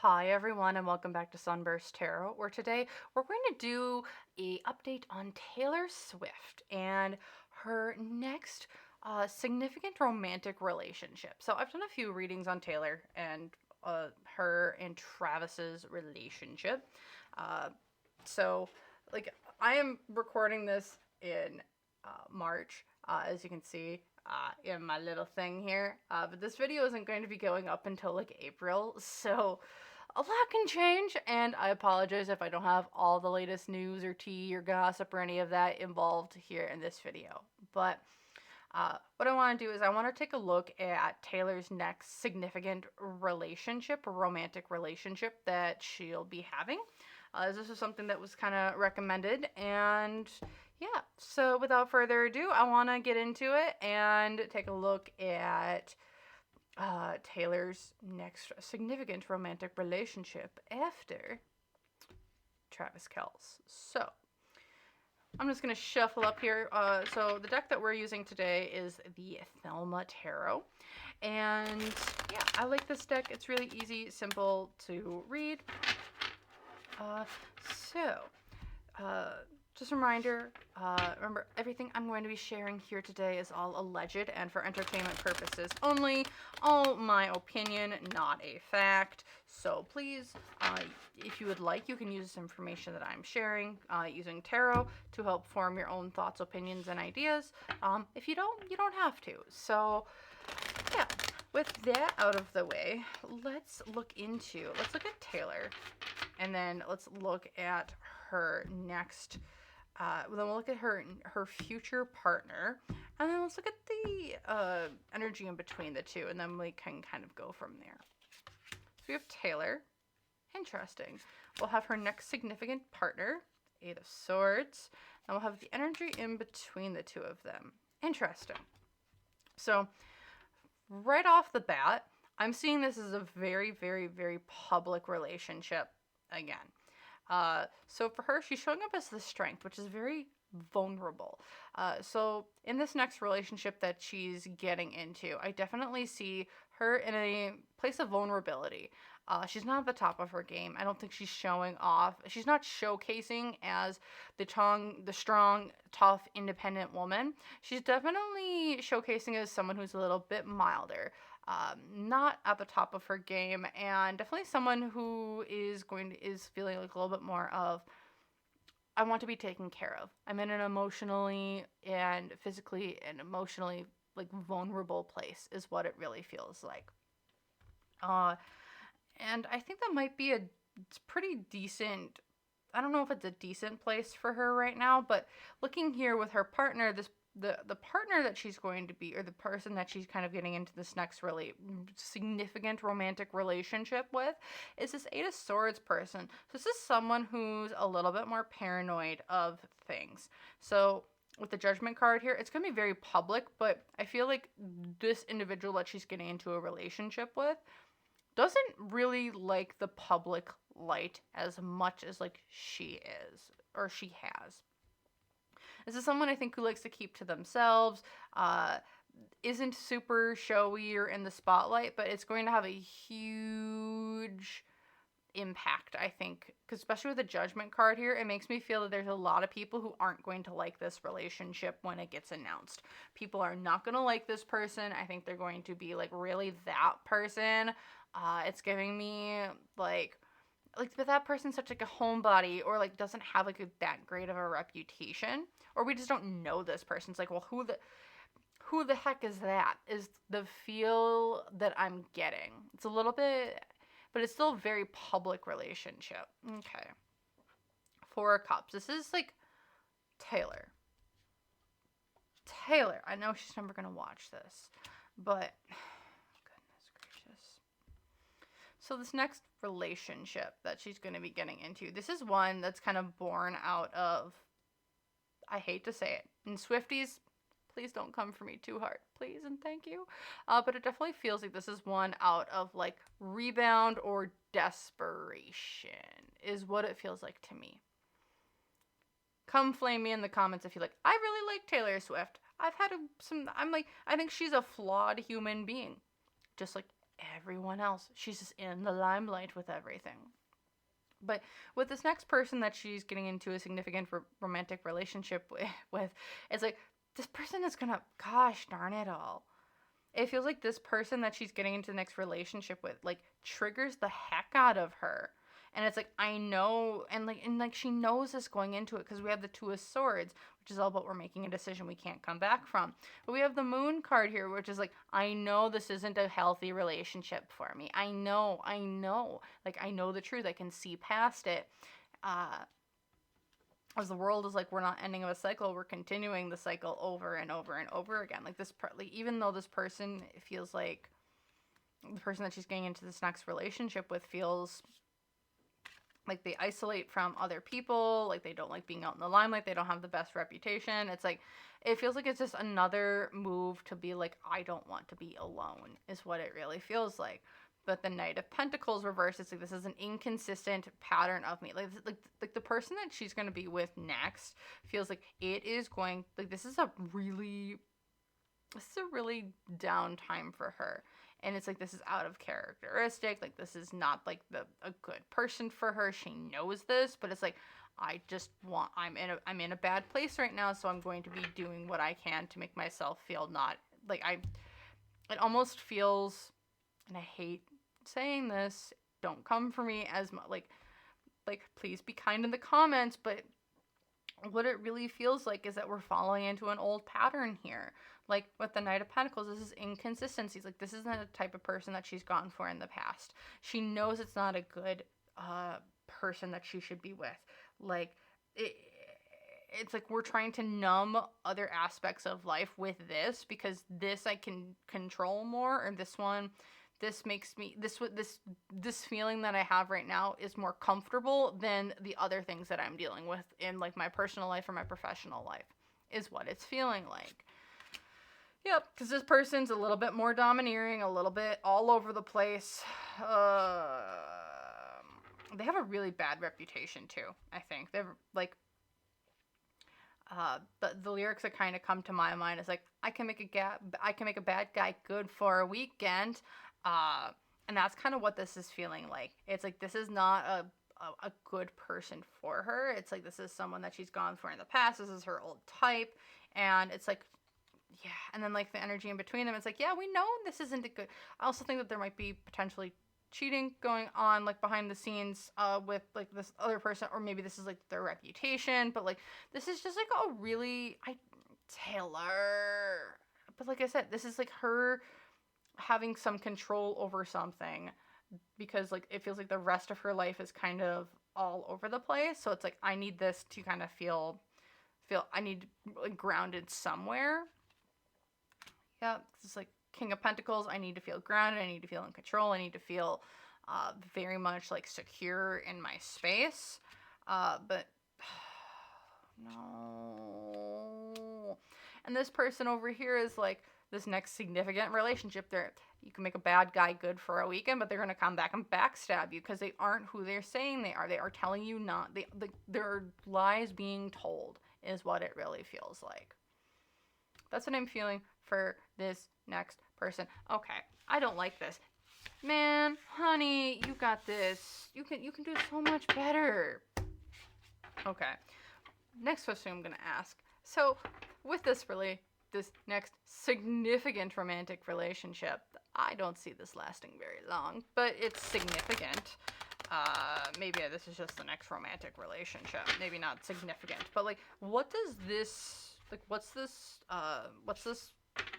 Hi everyone and welcome back to SunBurst Tarot, where today we're going to do a update on Taylor Swift and her next significant romantic relationship. So I've done a few readings on Taylor and her and Travis's relationship. Uh, so like I am recording this in March, as you can see in my little thing here. But this video isn't going to be going up until like April, so a lot can change, and I apologize if I don't have all the latest news or tea or gossip or any of that involved here in this video. But what I want to do is I want to take a look at Taylor's next significant relationship, a romantic relationship that she'll be having. This is something that was kind of recommended, and yeah, so without further ado, I want to get into it and take a look at Taylor's next significant romantic relationship after Travis Kelce. So I'm just going to shuffle up here. So the deck that we're using today is the Thelma Tarot. And yeah, I like this deck. It's really easy, simple to read. Just a reminder, remember, everything I'm going to be sharing here today is all alleged and for entertainment purposes only. All my opinion, not a fact. So please, if you would like, you can use this information that I'm sharing using tarot to help form your own thoughts, opinions, and ideas. If you don't, you don't have to. So yeah, with that out of the way, let's look at Taylor, and then let's look at her next. Then we'll look at her future partner, and then let's look at the energy in between the two, and then we can kind of go from there. So we have Taylor. Interesting. We'll have her next significant partner, Eight of Swords, and we'll have the energy in between the two of them. Interesting. So right off the bat, I'm seeing this as a very, very, very public relationship again. So for her, she's showing up as the strength, which is very vulnerable. So in this next relationship that she's getting into, I definitely see her in a place of vulnerability. She's not at the top of her game. I don't think she's showing off. She's not showcasing as the strong, tough, independent woman. She's definitely showcasing as someone who's a little bit milder. Not at the top of her game, and definitely someone who is feeling like a little bit more of, I want to be taken care of. I'm in an emotionally and physically and emotionally like vulnerable place is what it really feels like. And I think that might be it's pretty decent. I don't know if it's a decent place for her right now, but looking here with her partner, the partner that she's going to be, or the person that she's kind of getting into this next really significant romantic relationship with, is this Eight of Swords person. So this is someone who's a little bit more paranoid of things. So with the Judgment card here, it's going to be very public, but I feel like this individual that she's getting into a relationship with doesn't really like the public light as much as like she is, or she has. This is someone I think who likes to keep to themselves, isn't super showy or in the spotlight, but it's going to have a huge impact, I think, because especially with the Judgment card here, it makes me feel that there's a lot of people who aren't going to like this relationship when it gets announced. People are not going to like this person. I think they're going to be like, really, that person? It's giving me like but that person's such like a homebody, or like doesn't have like that great of a reputation, or we just don't know this person. It's like, well, who the heck is that? Is the feel that I'm getting. It's a little bit, but it's still a very public relationship. Okay. Four of Cups. This is like Taylor. I know she's never gonna watch this, but so this next relationship that she's going to be getting into, this is one that's kind of born out of, I hate to say it, and Swifties, please don't come for me too hard, please and thank you. But it definitely feels like this is one out of like rebound or desperation is what it feels like to me. Come flame me in the comments if you like. I really like Taylor Swift. I think she's a flawed human being. Just like everyone else. She's just in the limelight with everything. But with this next person that she's getting into a significant romantic relationship with, it's like, this person is gonna, gosh darn it all. It feels like this person that she's getting into the next relationship with, like, triggers the heck out of her. And it's like, I know, and she knows this going into it, because we have the Two of Swords, which is all about we're making a decision we can't come back from. But we have the Moon card here, which is like, I know this isn't a healthy relationship for me. I know. Like, I know the truth. I can see past it. As the world is like, we're not ending of a cycle, we're continuing the cycle over and over and over again. Like, this part, like, even though this person, it feels like the person that she's getting into this next relationship with feels like they isolate from other people, like they don't like being out in the limelight, they don't have the best reputation. It's like, it feels like it's just another move to be like, I don't want to be alone, is what it really feels like. But the Knight of Pentacles reversed, it's like, this is an inconsistent pattern of me. Like the person that she's going to be with next feels like it is going, like, this is a really down time for her. And it's like, this is out of characteristic. Like, this is not like a good person for her. She knows this, but it's like, I'm in a bad place right now, so I'm going to be doing what I can to make myself feel not like it almost feels, and I hate saying this, don't come for me as much, like please be kind in the comments, but what it really feels like is that we're falling into an old pattern here. Like, with the Knight of Pentacles, this is inconsistencies. Like, this isn't a type of person that she's gone for in the past. She knows it's not a good person that she should be with. Like, it's like we're trying to numb other aspects of life with this, because this I can control more, or this makes me, this feeling that I have right now is more comfortable than the other things that I'm dealing with in, like, my personal life or my professional life, is what it's feeling like. Yep, because this person's a little bit more domineering, a little bit all over the place. They have a really bad reputation too, I think. They're like, the lyrics that kind of come to my mind is like, I can make a bad guy good for a weekend. And that's kind of what this is feeling like. It's like, this is not a good person for her. It's like, this is someone that she's gone for in the past. This is her old type. And it's like, yeah. And then, like, the energy in between them, it's like, yeah, we know this isn't a good. I also think that there might be potentially cheating going on, like, behind the scenes with, like, this other person, or maybe this is, like, their reputation. But, like, this is just, like, a really, Taylor. But like I said, this is, like, her having some control over something, because, like, it feels like the rest of her life is kind of all over the place. So it's like, I need this to kind of feel I need, like, grounded somewhere. Yeah, it's like King of Pentacles. I need to feel grounded. I need to feel in control. I need to feel very much, like, secure in my space. But no. And this person over here is like, this next significant relationship, you can make a bad guy good for a weekend, but they're going to come back and backstab you because they aren't who they're saying they are. They are telling you not. There are lies being told, is what it really feels like. That's what I'm feeling for this next person. Okay, I don't like this. Man, honey, you got this. You can do so much better. Okay, next question I'm going to ask. So, with this next significant romantic relationship, I don't see this lasting very long, but it's significant. Maybe this is just the next romantic relationship. Maybe not significant, but, like, what's this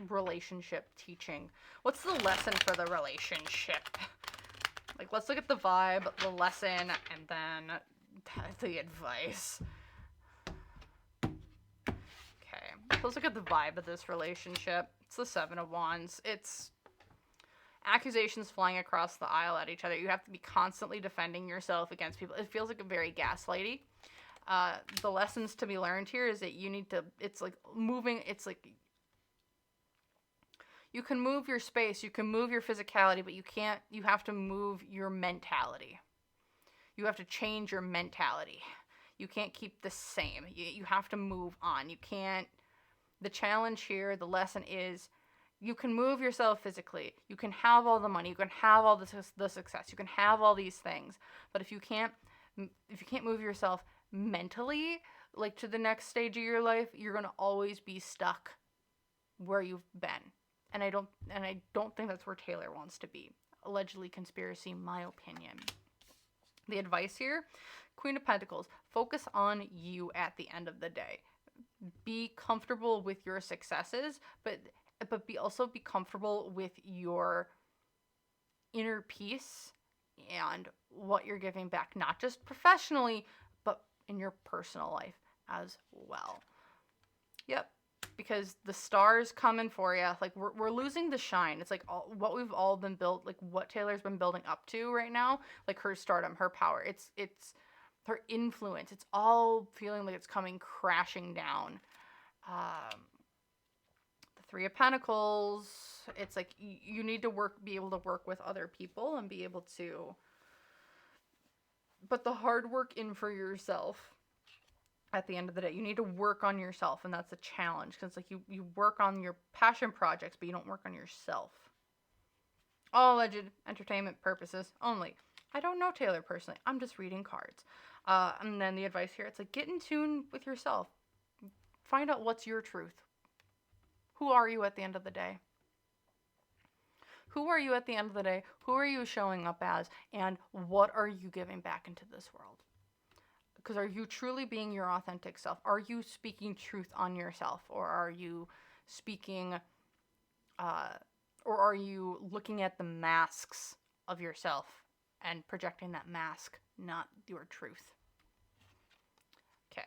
relationship teaching? What's the lesson for the relationship? Like, let's look at the vibe, the lesson, and then the advice. Okay, let's look at the vibe of this relationship. It's the Seven of Wands. It's accusations flying across the aisle at each other. You have to be constantly defending yourself against people. It feels like a very gaslighty. The lessons to be learned here is that you need to, it's like moving, it's like, you can move your space, you can move your physicality, but you have to move your mentality. You have to change your mentality. You can't keep the same. You have to move on. You can't, the challenge here, the lesson is, you can move yourself physically. You can have all the money. You can have all the success. You can have all these things. But if you can't move yourself mentally, like to the next stage of your life, you're going to always be stuck where you've been. And I don't think that's where Taylor wants to be. Allegedly conspiracy, my opinion. The advice here, Queen of Pentacles, focus on you at the end of the day. Be comfortable with your successes, but also be comfortable with your inner peace and what you're giving back, not just professionally, but in your personal life as well. Yep, because the star's coming for you. Like, we're losing the shine. It's like what we've all been built, like what Taylor's been building up to right now, like her stardom, her power. It's her influence. It's all feeling like it's coming crashing down. The Three of Pentacles, it's like you need to be able to work with other people and be able to put the hard work in for yourself. At the end of the day, you need to work on yourself, and that's a challenge, because like you work on your passion projects, but you don't work on yourself. All alleged entertainment purposes only. I don't know Taylor personally. I'm just reading cards. And then the advice here, it's like, get in tune with yourself. Find out what's your truth. Who are you at the end of the day? Who are you at the end of the day? Who are you showing up as? And what are you giving back into this world? Because are you truly being your authentic self? Are you speaking truth on yourself? Or are you speaking, or are you looking at the masks of yourself and projecting that mask, not your truth? Okay,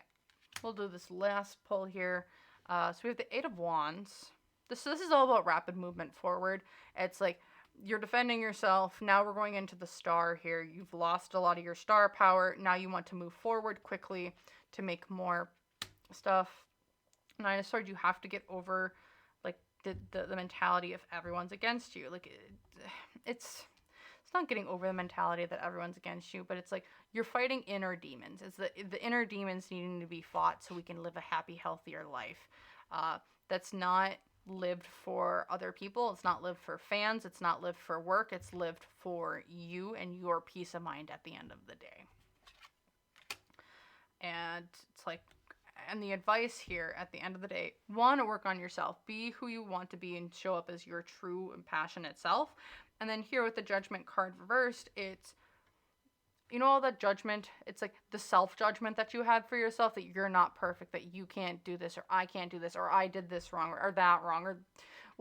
we'll do this last pull here. So we have the Eight of Wands. This is all about rapid movement forward. It's like you're defending yourself. Now we're going into the Star here. You've lost a lot of your star power. Now you want to move forward quickly to make more stuff. Nine of Swords, you have to get over like the mentality of everyone's against you. Like it's not getting over the mentality that everyone's against you, but it's like you're fighting inner demons. It's the inner demons needing to be fought so we can live a happy, healthier life. That's not lived for other people. It's not lived for fans. It's not lived for work. It's lived for you and your peace of mind at the end of the day. And it's like, and the advice here at the end of the day, one, work on yourself. Be who you want to be and show up as your true and passionate self. And then here with the Judgment card reversed, it's, you know, all that judgment, it's like the self-judgment that you had for yourself, that you're not perfect, that you can't do this, or I can't do this, or I did this wrong, or that wrong, or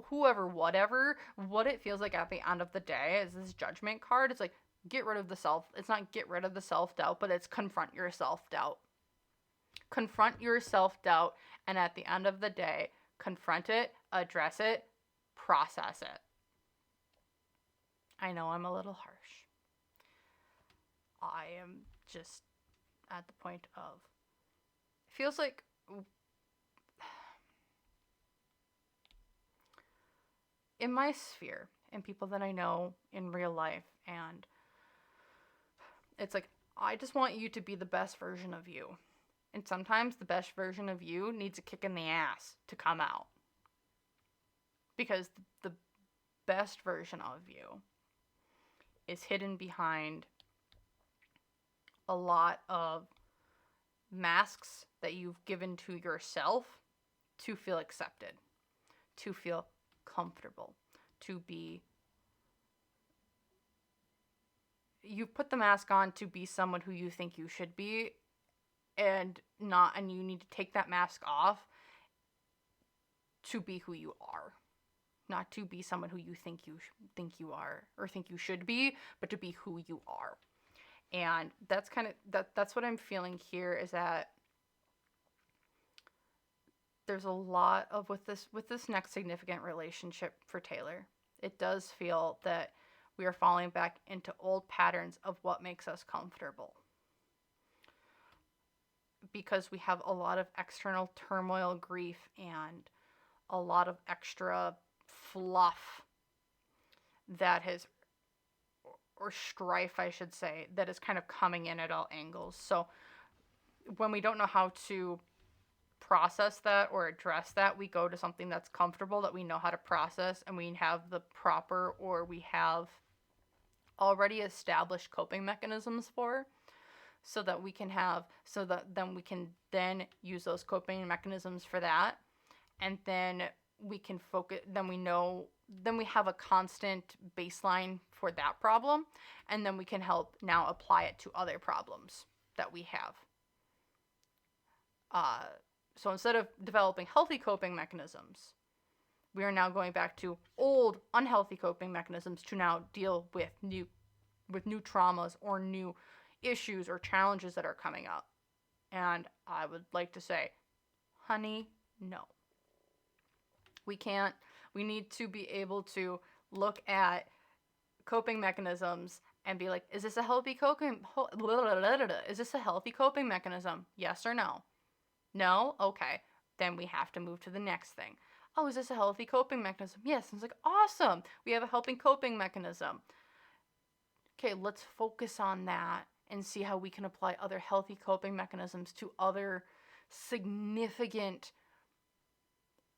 whoever, whatever. What it feels like at the end of the day is this Judgment card. It's like, get rid of the self. It's not get rid of the self-doubt, but it's confront your self-doubt. Confront your self-doubt, and at the end of the day, confront it, address it, process it. I know I'm a little harsh. I am just at the point of, it feels like in my sphere, and people that I know in real life, and it's like, I just want you to be the best version of you. And sometimes the best version of you needs a kick in the ass to come out. Because the best version of you is hidden behind a lot of masks that you've given to yourself to feel accepted, to feel comfortable, to be, you put the mask on to be someone who you think you should be, and you need to take that mask off to be who you are, not to be someone who you think you are or think you should be, but to be who you are. And that's kind of that's what I'm feeling here, is that there's a lot of with this next significant relationship for Taylor. It does feel that we are falling back into old patterns of what makes us comfortable. Because we have a lot of external turmoil, grief, and a lot of extra fluff that has, or strife, I should say, that is kind of coming in at all angles. So when we don't know how to process that or address that, we go to something that's comfortable, that we know how to process, and we have the proper, or we have already established coping mechanisms for, so that then we can then use those coping mechanisms for that, and then we can focus, then we have a constant baseline for that problem, and then we can help now apply it to other problems that we have. So instead of developing healthy coping mechanisms, we are now going back to old unhealthy coping mechanisms to now deal with new traumas or new issues or challenges that are coming up. And I would like to say, honey, no. We can't. We need to be able to look at coping mechanisms and be like, is this a healthy coping mechanism? Yes or no? No? Okay. Then we have to move to the next thing. Oh, is this a healthy coping mechanism? Yes. And it's like, awesome. We have a helping coping mechanism. Okay, let's focus on that and see how we can apply other healthy coping mechanisms to other significant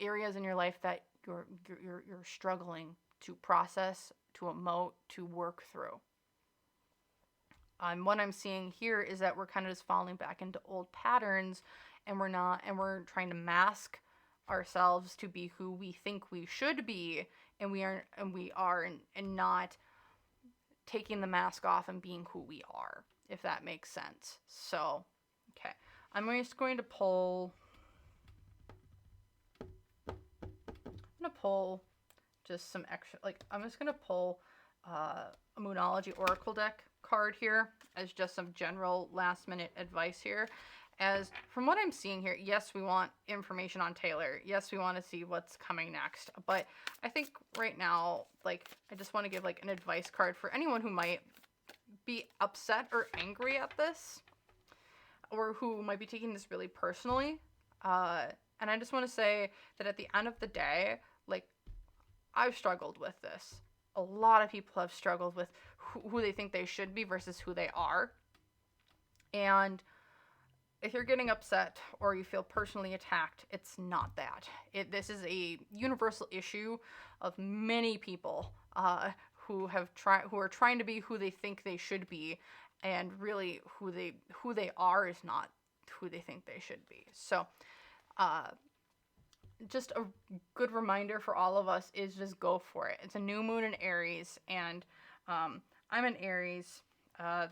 areas in your life that you're struggling to process, to emote, to work through. What I'm seeing here is that we're kind of just falling back into old patterns, and we're trying to mask ourselves to be who we think we should be, and we are not taking the mask off and being who we are, if that makes sense. So, okay, I'm just going to pull just some extra, I'm just going to pull a Moonology Oracle deck card here as just some general last minute advice here. As from what I'm seeing here, yes, we want information on Taylor. Yes, we want to see what's coming next. But I think right now, I just want to give an advice card for anyone who might be upset or angry at this, or who might be taking this really personally. And I just want to say that at the end of the day, I've struggled with this. A lot of people have struggled with who they think they should be versus who they are. And if you're getting upset or you feel personally attacked, it's not that. This is a universal issue of many people who are trying to be who they think they should be, and really who they are is not who they think they should be. So, just a good reminder for all of us is just go for it. It's a new moon in Aries, and I'm an Aries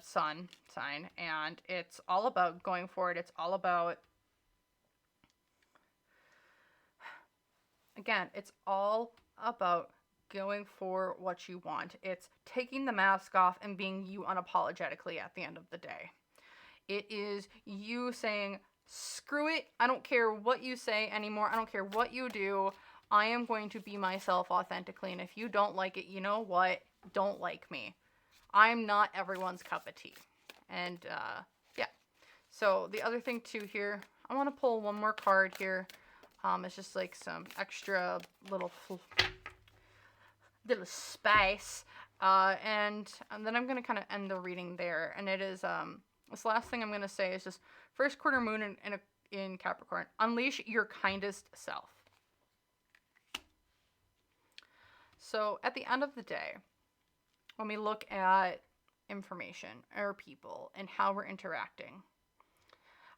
sun sign, and it's all about going for it. It's all about, again, it's all about going for what you want. It's taking the mask off and being you unapologetically at the end of the day. It is you saying, screw it, I don't care what you say anymore, I don't care what you do, I am going to be myself authentically, and if you don't like it, you know what, don't like me. I'm not everyone's cup of tea. And yeah, so the other thing too here, I want to pull one more card here. It's just some extra little spice, and then I'm going to kind of end the reading there, and it is this last thing I'm going to say is just first quarter moon in Capricorn. Unleash your kindest self. So at the end of the day, when we look at information or people and how we're interacting,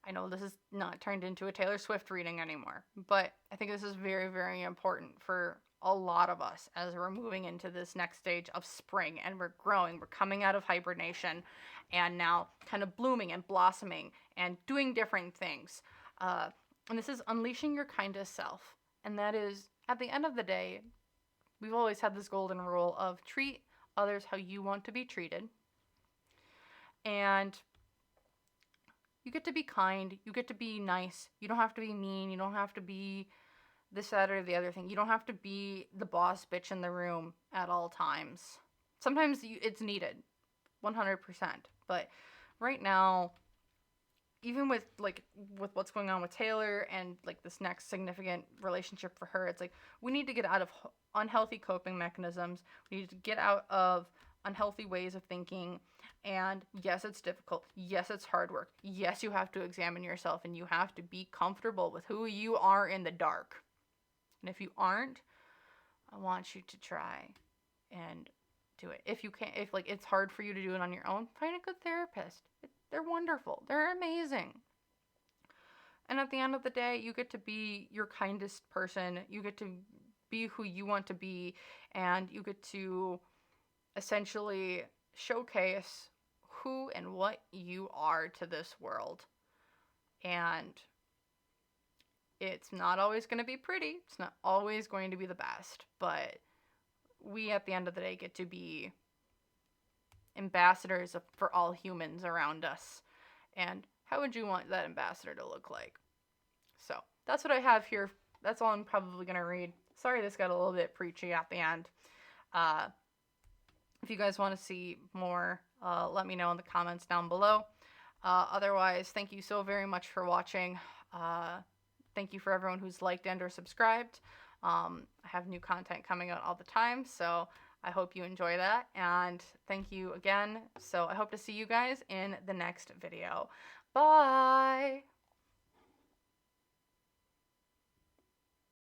I know this is not turned into a Taylor Swift reading anymore, but I think this is very, very important for a lot of us as we're moving into this next stage of spring, and we're growing, we're coming out of hibernation, and now kind of blooming and blossoming and doing different things. And this is unleashing your kindest self. And that is, at the end of the day, we've always had this golden rule of treat others how you want to be treated. And you get to be kind, you get to be nice, you don't have to be mean, you don't have to be this, that, or the other thing. You don't have to be the boss bitch in the room at all times. Sometimes it's needed, 100%. But right now, even with what's going on with Taylor and this next significant relationship for her, it's we need to get out of unhealthy coping mechanisms. We need to get out of unhealthy ways of thinking, And yes, it's difficult. Yes, it's hard work. Yes, you have to examine yourself and you have to be comfortable with who you are in the dark. And if you aren't, I want you to try and do it. If you can't, if like it's hard for you to do it on your own, find a good therapist. They're wonderful. They're amazing. And at the end of the day, you get to be your kindest person. You get to be who you want to be, and you get to essentially showcase who and what you are to this world. And it's not always going to be pretty. It's not always going to be the best, but we at the end of the day get to be ambassadors for all humans around us. And how would you want that ambassador to look like? So that's what I have here. That's all I'm probably going to read. Sorry this got a little bit preachy at the end. If you guys want to see more, let me know in the comments down below. Otherwise, thank you so very much for watching. Thank you for everyone who's liked and or subscribed. I have new content coming out all the time, so I hope you enjoy that. And thank you again. So I hope to see you guys in the next video. Bye!